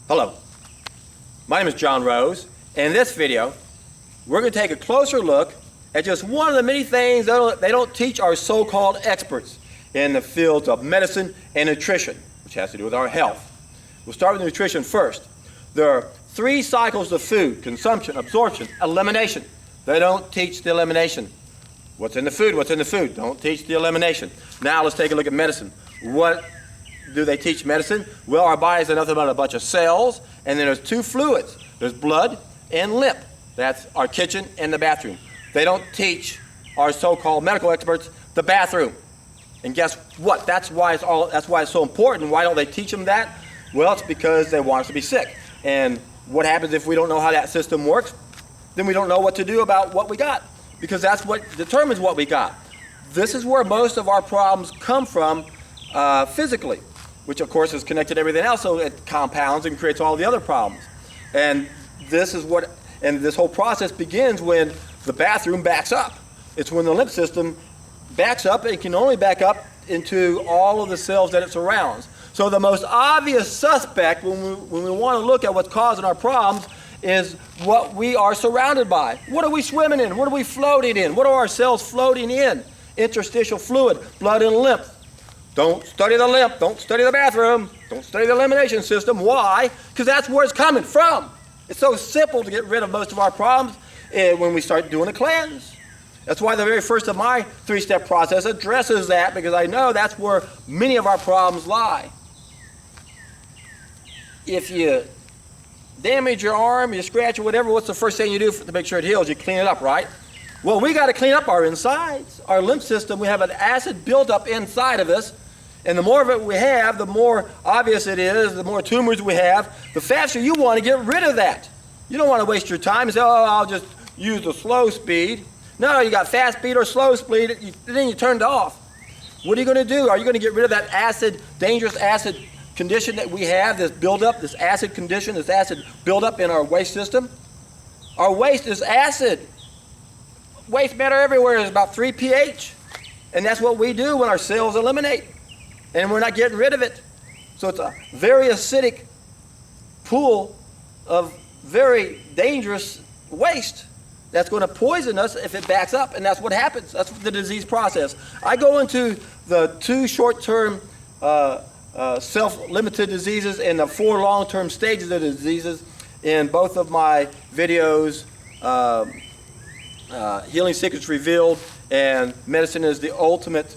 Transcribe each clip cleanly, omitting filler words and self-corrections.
Hello, my name is John Rose, and in this video we're going to take a closer look at just one of the many things they don't teach our so-called experts in the fields of medicine and nutrition, which has to do with our health. We'll start with nutrition first. There are 3 cycles of food: consumption, absorption, elimination. They don't teach the elimination. What's in the food? What's in the food? Don't teach the elimination. Now let's take a look at medicine. What do they teach medicine? Well, our bodies are nothing but a bunch of cells, and then there's 2 fluids. There's blood and lymph. That's our kitchen and the bathroom. They don't teach our so-called medical experts the bathroom. And guess what? That's why it's so important. Why don't they teach them that? Well, it's because they want us to be sick. And what happens if we don't know how that system works? Then we don't know what to do about what we got, because that's what determines what we got. This is where most of our problems come from physically, which of course is connected to everything else, so it compounds and creates all the other problems. And this whole process begins when the bathroom backs up. It's when the lymph system backs up, and it can only back up into all of the cells that it surrounds. So the most obvious suspect when we want to look at what's causing our problems is what we are surrounded by. What are we swimming in? What are we floating in? What are our cells floating in? Interstitial fluid, blood and lymph. Don't study the lymph. Don't study the bathroom. Don't study the elimination system. Why? Because that's where it's coming from. It's so simple to get rid of most of our problems when we start doing a cleanse. That's why the very first of my 3-step process addresses that, because I know that's where many of our problems lie. If you damage your arm, you scratch or whatever, what's the first thing you do to make sure it heals? You clean it up, right? Well, we got to clean up our insides. Our lymph system, we have an acid buildup inside of us, and the more of it we have, the more obvious it is, the more tumors we have, the faster you want to get rid of that. You don't want to waste your time and say, oh, I'll just use the slow speed. No, you got fast speed or slow speed, then you turn it off. What are you going to do? Are you going to get rid of that acid, dangerous acid condition that we have, this buildup, this acid condition, this acid buildup in our waste system? Our waste is acid. Waste matter everywhere is about 3 pH. And that's what we do when our cells eliminate. And we're not getting rid of it. So it's a very acidic pool of very dangerous waste that's going to poison us if it backs up. And that's what happens. That's the disease process. I go into the 2 short-term self-limited diseases and the 4 long-term stages of the diseases in both of my videos, Healing Secrets Revealed and Medicine is the Ultimate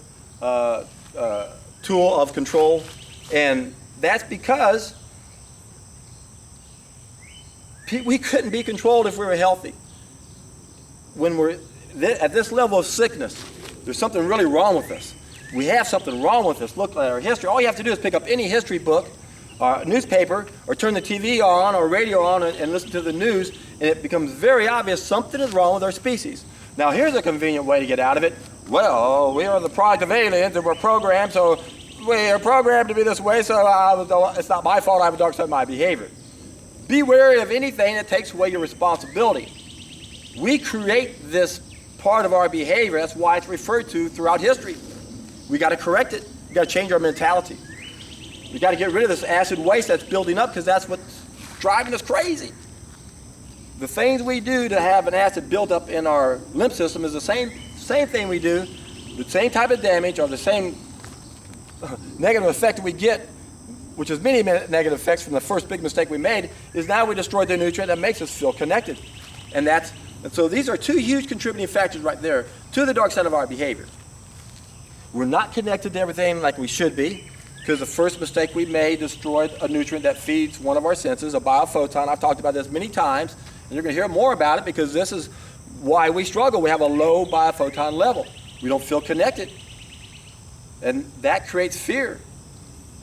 Tool of Control. And that's because we couldn't be controlled if we were healthy. When we're at this level of sickness, there's something really wrong with us. We have something wrong with us. Look at our history. All you have to do is pick up any history book, or newspaper, or turn the TV on or radio on and listen to the news, and it becomes very obvious something is wrong with our species. Now, here's a convenient way to get out of it. Well, we are the product of aliens, and we're programmed, so we are programmed to be this way, so it's not my fault I have a dark side of my behavior. Be wary of anything that takes away your responsibility. We create this part of our behavior. That's why it's referred to throughout history. We got to correct it. We got to change our mentality. We got to get rid of this acid waste that's building up, because that's what's driving us crazy. The things we do to have an acid buildup in our lymph system is the same thing we do, the same type of damage or the same negative effect that we get, which is many negative effects from the first big mistake we made, is now we destroyed the nutrient that makes us feel connected. And so these are 2 huge contributing factors right there to the dark side of our behavior. We're not connected to everything like we should be, because the first mistake we made destroyed a nutrient that feeds one of our senses, a biophoton. I've talked about this many times, and you're going to hear more about it, because this is why we struggle. We have a low biophoton level. We don't feel connected. And that creates fear.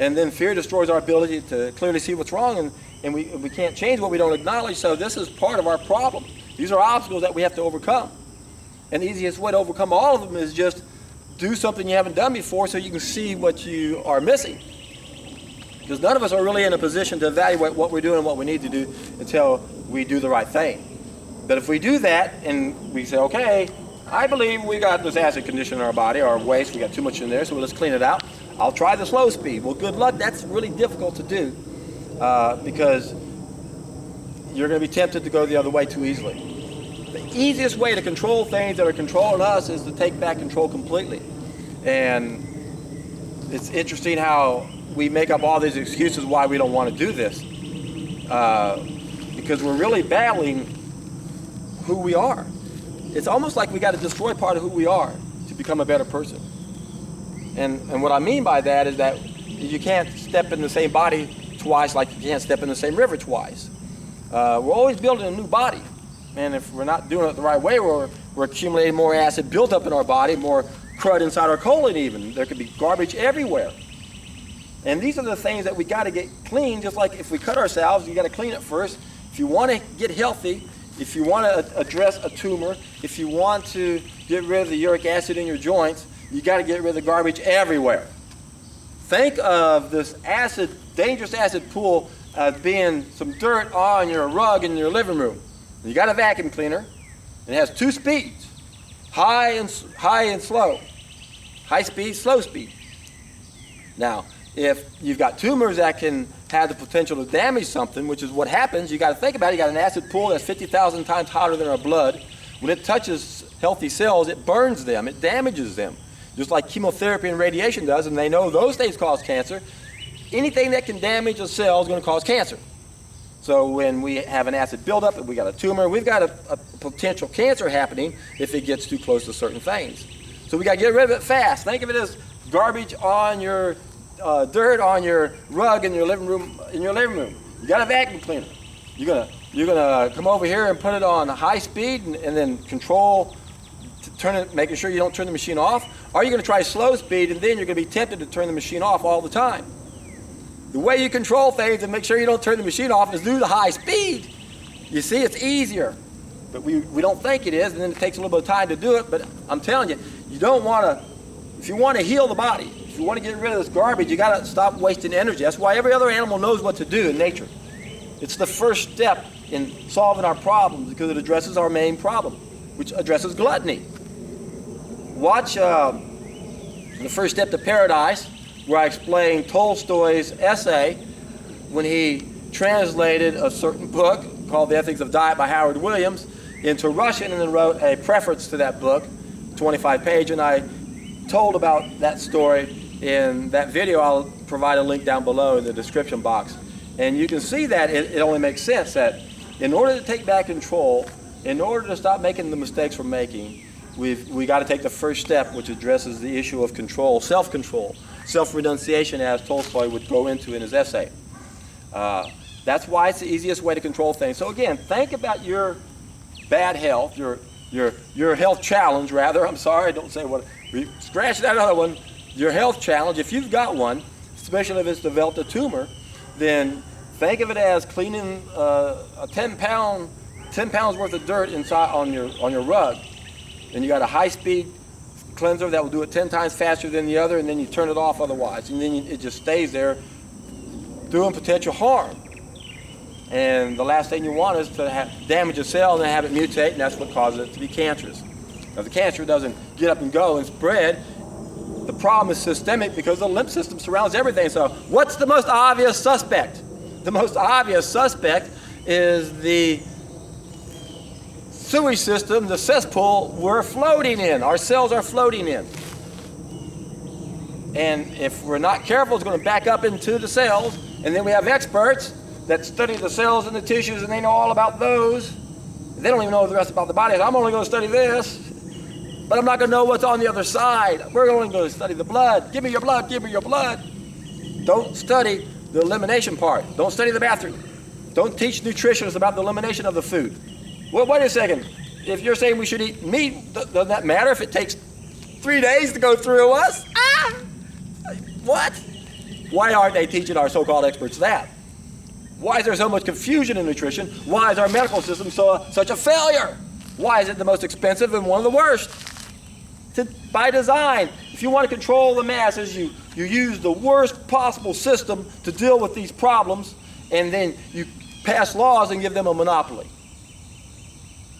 And then fear destroys our ability to clearly see what's wrong, and we can't change what we don't acknowledge. So this is part of our problem. These are obstacles that we have to overcome. And the easiest way to overcome all of them is just do something you haven't done before, so you can see what you are missing. Because none of us are really in a position to evaluate what we're doing and what we need to do until we do the right thing. But if we do that and we say, okay, I believe we got this acid condition in our body, our waste, we got too much in there, so let's clean it out. I'll try the slow speed. Well, good luck. That's really difficult to do. because you're going to be tempted to go the other way too easily. The easiest way to control things that are controlling us is to take back control completely. And it's interesting how we make up all these excuses why we don't want to do this, because we're really battling who we are. It's almost like we got to destroy part of who we are to become a better person. And what I mean by that is that you can't step in the same body twice like you can't step in the same river twice. We're always building a new body. And if we're not doing it the right way, we're accumulating more acid built up in our body, more crud inside our colon even. There could be garbage everywhere. And these are the things that we got to get clean, just like if we cut ourselves, you got to clean it first. If you want to get healthy, if you want to address a tumor, if you want to get rid of the uric acid in your joints, you got to get rid of the garbage everywhere. Think of this acid, dangerous acid pool as being some dirt on your rug in your living room. You got a vacuum cleaner, and it has 2 speeds, high and slow, high speed, slow speed. Now, if you've got tumors that can have the potential to damage something, which is what happens, you got to think about it. You got an acid pool that's 50,000 times hotter than our blood. When it touches healthy cells, it burns them, it damages them, just like chemotherapy and radiation does, and they know those things cause cancer. Anything that can damage a cell is going to cause cancer. So when we have an acid buildup and we got a tumor, we've got a potential cancer happening if it gets too close to certain things. So we got to get rid of it fast. Think of it as garbage on your dirt on your rug in your living room. You got a vacuum cleaner. You're gonna come over here and put it on high speed and then control to turn it, making sure you don't turn the machine off. Or you're gonna try slow speed, and then you're gonna be tempted to turn the machine off all the time. The way you control things and make sure you don't turn the machine off is do the high speed. You see, it's easier, but we don't think it is, and then it takes a little bit of time to do it. But I'm telling you, you don't want to. If you want to heal the body, if you want to get rid of this garbage, you got to stop wasting energy. That's why every other animal knows what to do in nature. It's the first step in solving our problems because it addresses our main problem, which addresses gluttony. Watch The First Step to Paradise, where I explain Tolstoy's essay when he translated a certain book called The Ethics of Diet by Howard Williams into Russian and then wrote a preface to that book, 25-page, and I told about that story in that video. I'll provide a link down below in the description box. And you can see that it only makes sense that in order to take back control, in order to stop making the mistakes we're making, we got to take the first step, which addresses the issue of control, self-control, self-renunciation, as Tolstoy would go into in his essay. That's why it's the easiest way to control things. So again, think about your bad health, your health challenge, rather. I'm sorry, don't say what. Scratch that other one. Your health challenge, if you've got one, especially if it's developed a tumor, then think of it as cleaning a 10 pounds worth of dirt inside on your rug. And you got a high-speed cleanser that will do it 10 times faster than the other, and then you turn it off otherwise, and then it just stays there doing potential harm. And the last thing you want is to damage a cell and then have it mutate, and that's what causes it to be cancerous. Now, the cancer doesn't get up and go and spread. The problem is systemic because the lymph system surrounds everything. So what's the most obvious suspect? The most obvious suspect is the sewage system, the cesspool we're floating in, our cells are floating in. And if we're not careful, it's going to back up into the cells, and then we have experts that study the cells and the tissues, and they know all about those. They don't even know the rest about the body. I'm only going to study this, but I'm not going to know what's on the other side. We're only going to study the blood. Give me your blood, give me your blood. Don't study the elimination part. Don't study the bathroom. Don't teach nutritionists about the elimination of the food. Well, wait a second. If you're saying we should eat meat, doesn't that matter if it takes 3 days to go through us? What? Why aren't they teaching our so-called experts that? Why is there so much confusion in nutrition? Why is our medical system such a failure? Why is it the most expensive and one of the worst? By design, if you want to control the masses, you use the worst possible system to deal with these problems, and then you pass laws and give them a monopoly.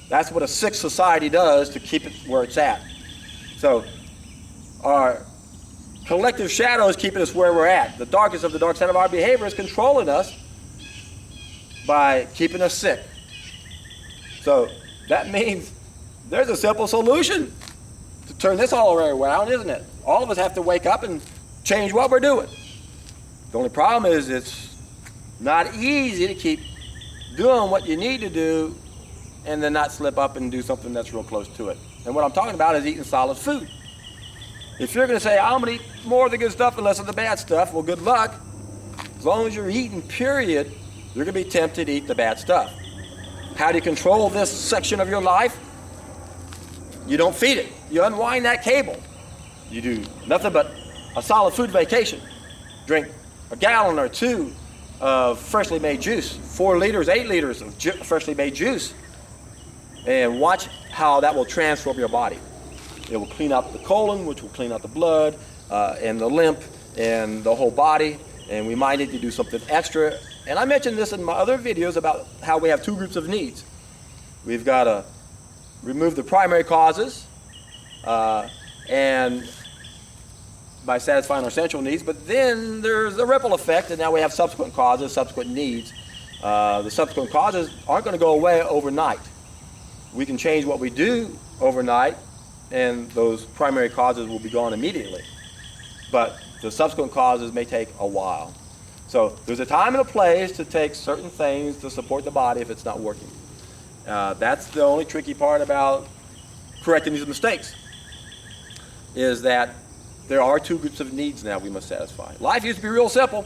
That's what a sick society does to keep it where it's at. So our collective shadow is keeping us where we're at. The darkest of the dark side of our behavior is controlling us by keeping us sick. So that means there's a simple solution to turn this all around, isn't it? All of us have to wake up and change what we're doing. The only problem is it's not easy to keep doing what you need to do and then not slip up and do something that's real close to it. And what I'm talking about is eating solid food. If you're going to say, I'm going to eat more of the good stuff and less of the bad stuff, well, good luck. As long as you're eating, period, you're going to be tempted to eat the bad stuff. How do you control this section of your life? You don't feed it. You unwind that cable. You do nothing but a solid food vacation. Drink a gallon or two of freshly made juice, 4 liters, 8 liters of freshly made juice, and watch how that will transform your body. It will clean out the colon, which will clean out the blood, and the lymph, and the whole body, and we might need to do something extra. And I mentioned this in my other videos about how we have 2 groups of needs. We've got to remove the primary causes, and by satisfying our essential needs, but then there's a ripple effect, and now we have subsequent causes, subsequent needs. The subsequent causes aren't going to go away overnight. We can change what we do overnight, and those primary causes will be gone immediately. But the subsequent causes may take a while. So there's a time and a place to take certain things to support the body if it's not working. That's the only tricky part about correcting these mistakes, is that there are 2 groups of needs now we must satisfy. Life used to be real simple.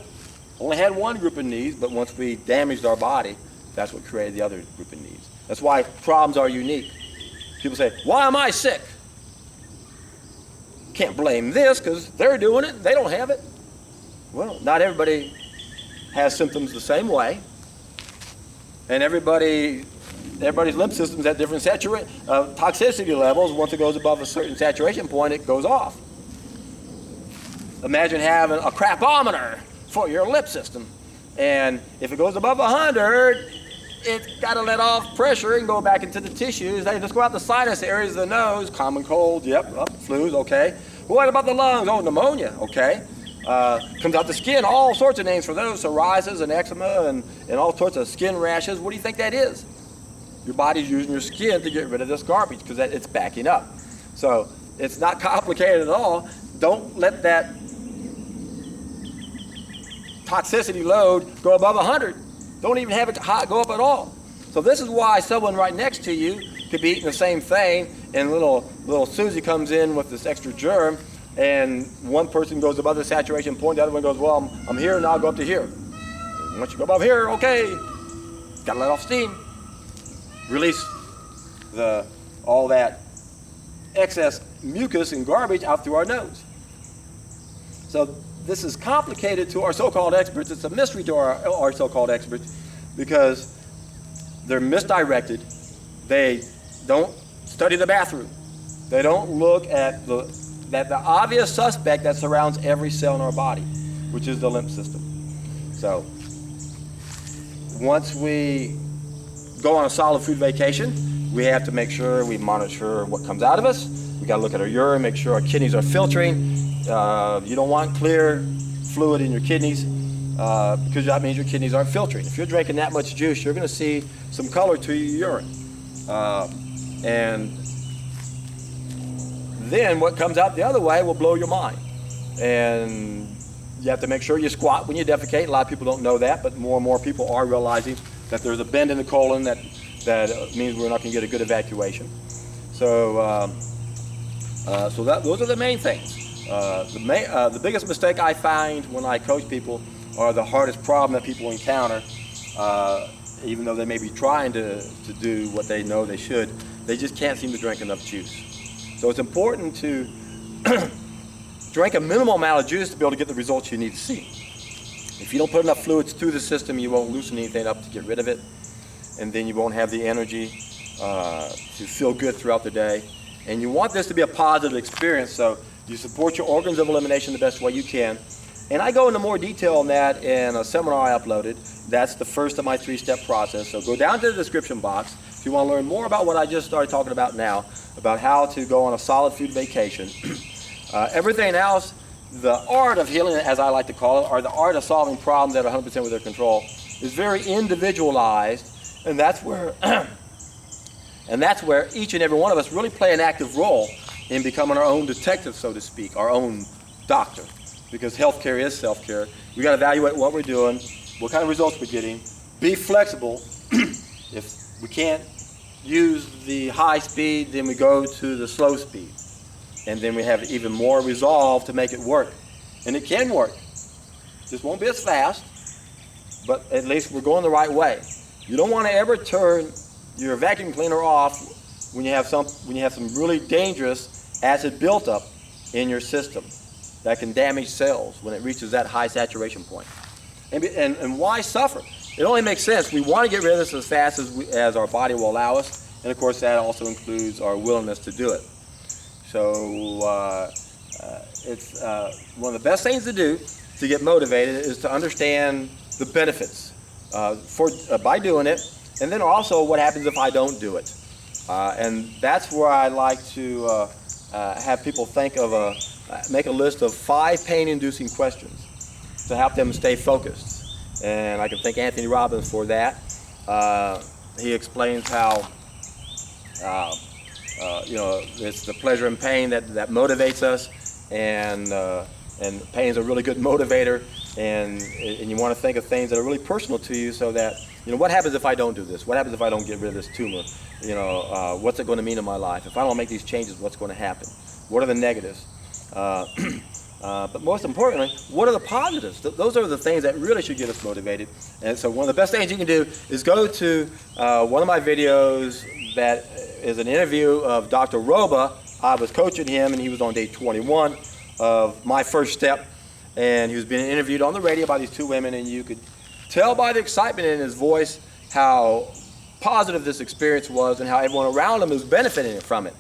Only had 1 group of needs, but once we damaged our body, that's what created the other group of needs. That's why problems are unique. People say, why am I sick? Can't blame this because they're doing it, they don't have it. Well, not everybody has symptoms the same way, and everybody's lymph system's at different toxicity levels. Once it goes above a certain saturation point, it goes off. Imagine having a crapometer for your lymph system, and if it goes above 100, it's got to let off pressure and go back into the tissues. They just go out the sinus areas of the nose, common cold, flus, okay. What about the lungs? Oh, pneumonia, okay. Comes out the skin, all sorts of names for those, psoriasis and eczema and all sorts of skin rashes. What do you think that is? Your body's using your skin to get rid of this garbage because it's backing up. So it's not complicated at all. Don't let that toxicity load go above 100. Don't even have it go up at all. So this is why someone right next to you could be eating the same thing, and little Susie comes in with this extra germ, and one person goes above the saturation point, the other one goes, well, I'm here, now I'll go up to here. And once you go above here, okay, gotta let off steam. Release all that excess mucus and garbage out through our nose. So this is complicated to our so-called experts. It's a mystery to our so-called experts because they're misdirected. They don't study the bathroom. They don't look at the obvious suspect that surrounds every cell in our body, which is the lymph system. So once we go on a solid food vacation, we have to make sure we monitor what comes out of us. We got to look at our urine, make sure our kidneys are filtering. You don't want clear fluid in your kidneys because that means your kidneys aren't filtering. If you're drinking that much juice, you're going to see some color to your urine. And then what comes out the other way will blow your mind. And you have to make sure you squat when you defecate. A lot of people don't know that, but more and more people are realizing that there's a bend in the colon that means we're not going to get a good evacuation. So those are the main things. The biggest mistake I find when I coach people are the hardest problem that people encounter, even though they may be trying to do what they know they should. They just can't seem to drink enough juice. So it's important to drink a minimal amount of juice to be able to get the results you need to see. If you don't put enough fluids through the system, you won't loosen anything up to get rid of it, and then you won't have the energy to feel good throughout the day. And you want this to be a positive experience, so you support your organs of elimination the best way you can. And I go into more detail on that in a seminar I uploaded. That's the first of my 3-step process. So go down to the description box if you want to learn more about what I just started talking about now, about how to go on a solid food vacation. Everything else, the art of healing, as I like to call it, or the art of solving problems that are 100% within their control, is very individualized, and that's where and that's where each and every one of us really play an active role in becoming our own detective, so to speak, our own doctor. Because healthcare is self-care. We got to evaluate what we're doing, what kind of results we're getting, be flexible. If we can't use the high speed, then we go to the slow speed. And then we have even more resolve to make it work. And it can work. Just won't be as fast, but at least we're going the right way. You don't want to ever turn your vacuum cleaner off when you have some really dangerous acid buildup in your system that can damage cells when it reaches that high saturation point. And why suffer? It only makes sense. We want to get rid of this as fast as our body will allow us, and of course that also includes our willingness to do it. So it's one of the best things to do to get motivated is to understand the benefits by doing it, and then also what happens if I don't do it. And that's where I like to have people make a list of 5 pain-inducing questions to help them stay focused. And I can thank Anthony Robbins for that. He explains how it's the pleasure and pain that motivates us, and pain is a really good motivator. And you want to think of things that are really personal to you, so that what happens if I don't do this? What happens if I don't get rid of this tumor? What's it going to mean in my life? If I don't make these changes, what's going to happen? What are the negatives? But most importantly, what are the positives? Those are the things that really should get us motivated. And so one of the best things you can do is go to one of my videos that is an interview of Dr. Roba. I was coaching him, and he was on day 21 of My First Step. And he was being interviewed on the radio by these 2 women, and you could tell by the excitement in his voice how positive this experience was and how everyone around him is benefiting from it.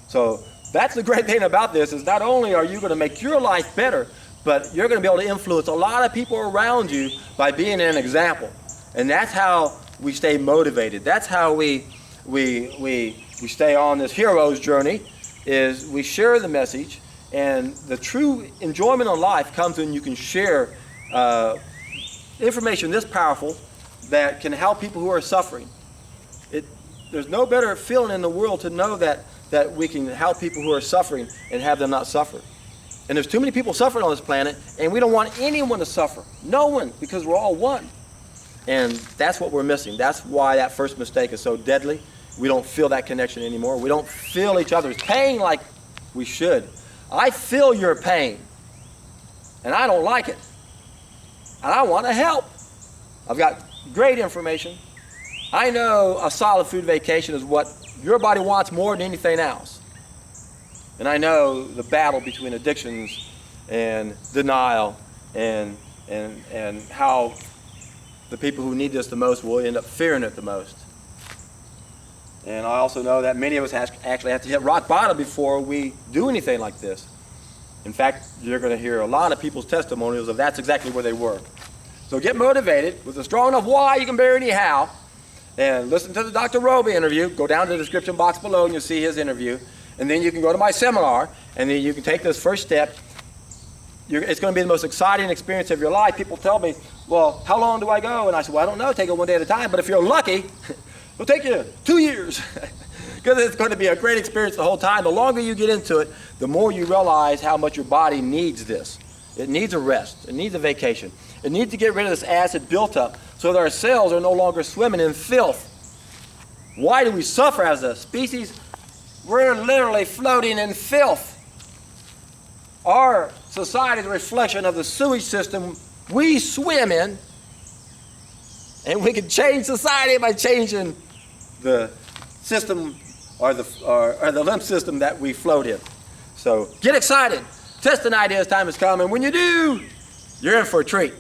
So that's the great thing about this, is not only are you going to make your life better, but you're going to be able to influence a lot of people around you by being an example. And that's how we stay motivated. That's how we stay on this hero's journey, is we share the message. And the true enjoyment of life comes when you can share information this powerful that can help people who are suffering. There's no better feeling in the world to know that we can help people who are suffering and have them not suffer. And there's too many people suffering on this planet, and we don't want anyone to suffer. No one, because we're all one. And that's what we're missing. That's why that first mistake is so deadly. We don't feel that connection anymore. We don't feel each other's pain like we should. I feel your pain, and I don't like it, and I want to help. I've got great information. I know a solid food vacation is what your body wants more than anything else. And I know the battle between addictions and denial and how the people who need this the most will end up fearing it the most. And I also know that many of us actually have to hit rock bottom before we do anything like this. In fact, you're going to hear a lot of people's testimonials of that's exactly where they were. So get motivated with a strong enough why you can bear anyhow. And listen to the Dr. Roby interview. Go down to the description box below and you'll see his interview. And then you can go to my seminar, and then you can take this first step. It's going to be the most exciting experience of your life. People tell me, well, how long do I go? And I said, well, I don't know. Take it one day at a time. But if you're lucky, it'll take you 2 years. Because it's going to be a great experience the whole time. The longer you get into it, the more you realize how much your body needs this. It needs a rest. It needs a vacation. It needs to get rid of this acid built up so that our cells are no longer swimming in filth. Why do we suffer as a species? We're literally floating in filth. Our society is a reflection of the sewage system we swim in, and we can change society by changing the system or the lymph system that we float in. So get excited. Test an idea as time has come, and when you do, you're in for a treat.